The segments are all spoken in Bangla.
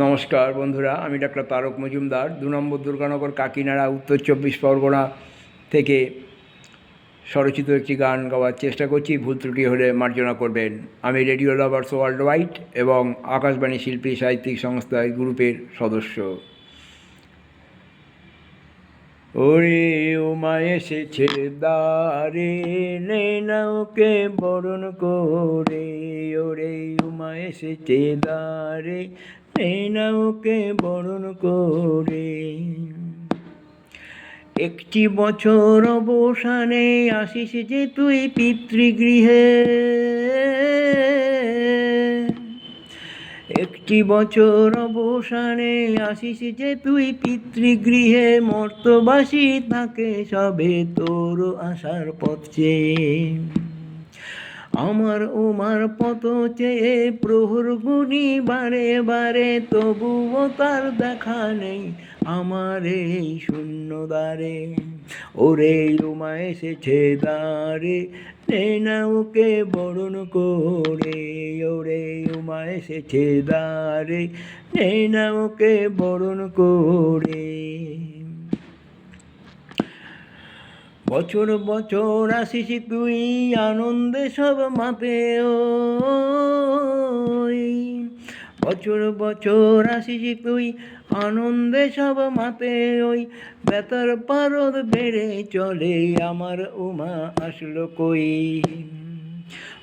নমস্কার বন্ধুরা, আমি ডাক্তার তারক মজুমদার, 2 নম্বর দুর্গানগর, কাকিনাড়া, উত্তর 24 পরগনা থেকে স্বরচিত একটি গান গাওয়ার চেষ্টা করছি। ভুল ত্রুটি হলে মার্জনা করবেন। আমি রেডিও লাভার্স ওয়ার্ল্ড ওয়াইড এবং আকাশবাণী শিল্পী সাহিত্যিক সংস্থা এই গ্রুপের সদস্য। ওরে উমা এসেছে দ্বারে, নে না ওকে বরণ করে। ওরে উমা এসেছে দ্বারে, নে না ওকে বরণ করে। একটি বছর অবসানে আসিস যে তুই পিতৃগৃহে। একটি বছর অবসানে আসিস যে তুই পিতৃগৃহে। মর্তবাসী থাকে সবে তোর আসার পথ চেয়ে। আমার উমার পথ চেয়ে প্রহর গুনি বারে বারে, তবুও তার দেখা নেই আমার এই শূন্য দ্বারে। ওরে উমা এসেছে দ্বারে, নে না ওকে বরণ করে। ওরে উমা এসেছে দ্বারে, নে না ওকে বরণ করে। বছর বছর আসিস তুই আনন্দে সব মাপে। ওই বছর বছর আসিস তুই আনন্দে সব মাপে। ওই বেতার পারদ বেড়ে চলে আমার উমা আসলো কই।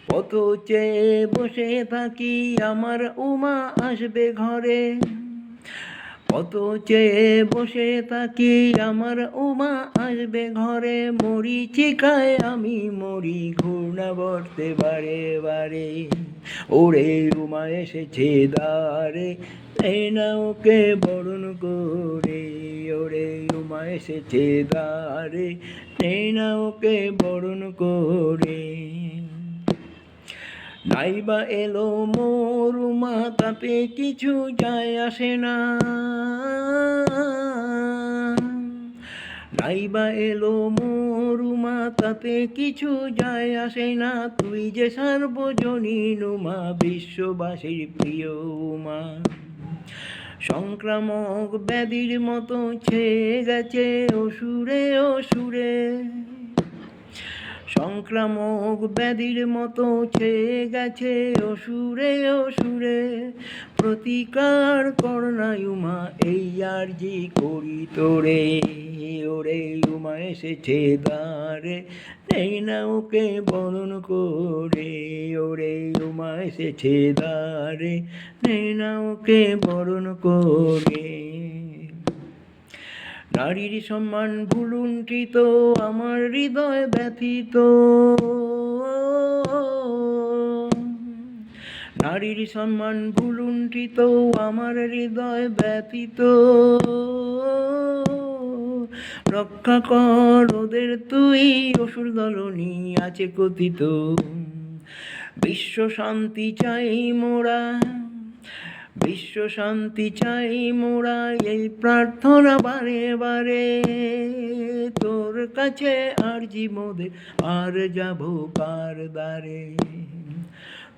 পথ চেয়ে বসে থাকি আমার উমা আসবে ঘরে। কত চেয়ে বসে থাকি আমার উমা আসবে ঘরে। মরিচিকায় আমি মরি ঘূর্ণাবর্তে বারে বারে। ওরে উমা এসেছে দ্বারে, নে না ওকে বরণ করে। ওরে উমা এসেছে দ্বারে, নে না ওকে বরণ করে। নাইবা এলো মোর উমা তাতে কিছু যায় আসে না। নাইবা এলো মোর উমা তাতে কিছু যায় আসে না। তুই যে সার্বজনীন উমা, বিশ্ববাসীর প্রিয় উমা। সংক্রামক ব্যাধির মতো ছেয়ে গেছে অসুরে অসুরে। সংক্রামক ব্যাধির মতো ছেয়ে গেছে অসুরে অসুরে। প্রতিকার কর না উমা, এই আরজি করি তোরে। ওরে উমা এসেছে দ্বারে, নে না ওকে বরণ করে। ওরে উমা এসেছে দ্বারে, নে না ওকে বরণ করে। নারীর সম্মান ভুলুণ্ঠিত আমার হৃদয় ব্যথিত। নারীর সম্মান ভুলুণ্ঠিত আমার হৃদয় ব্যথিত। রক্ষা কর ওদের তুই, অসুর দলনী আছে কথিত। বিশ্ব শান্তি চাই মোরা, বিশ্ব শান্তি চাই মোরা, এই প্রার্থনা বারে বারে। তোর কাছে আরজি মোদের, আর যাব কার দ্বারে।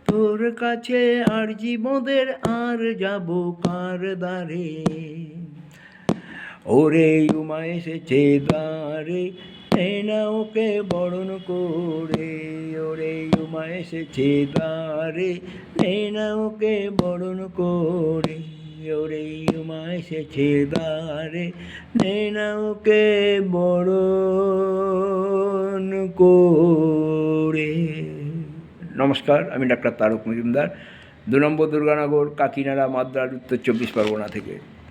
তোর কাছে আরজি মোদের, আর যাব কার দ্বারে। ওরে উমা এসেছে দ্বারে, নে না ওকে বরণ করে। ওরে উমা এসেছে দ্বারে, নে না ওকে বরণ করে। ওরে উমা এসেছে দ্বারে, নে না ওকে বরণ করে। নমস্কার, আমি ডাক্তার তারক মজুমদার, 2 নম্বর দুর্গানগর, কাকিনাড়া, মাদ্রাজ, উত্তর 24 পরগনা থেকে।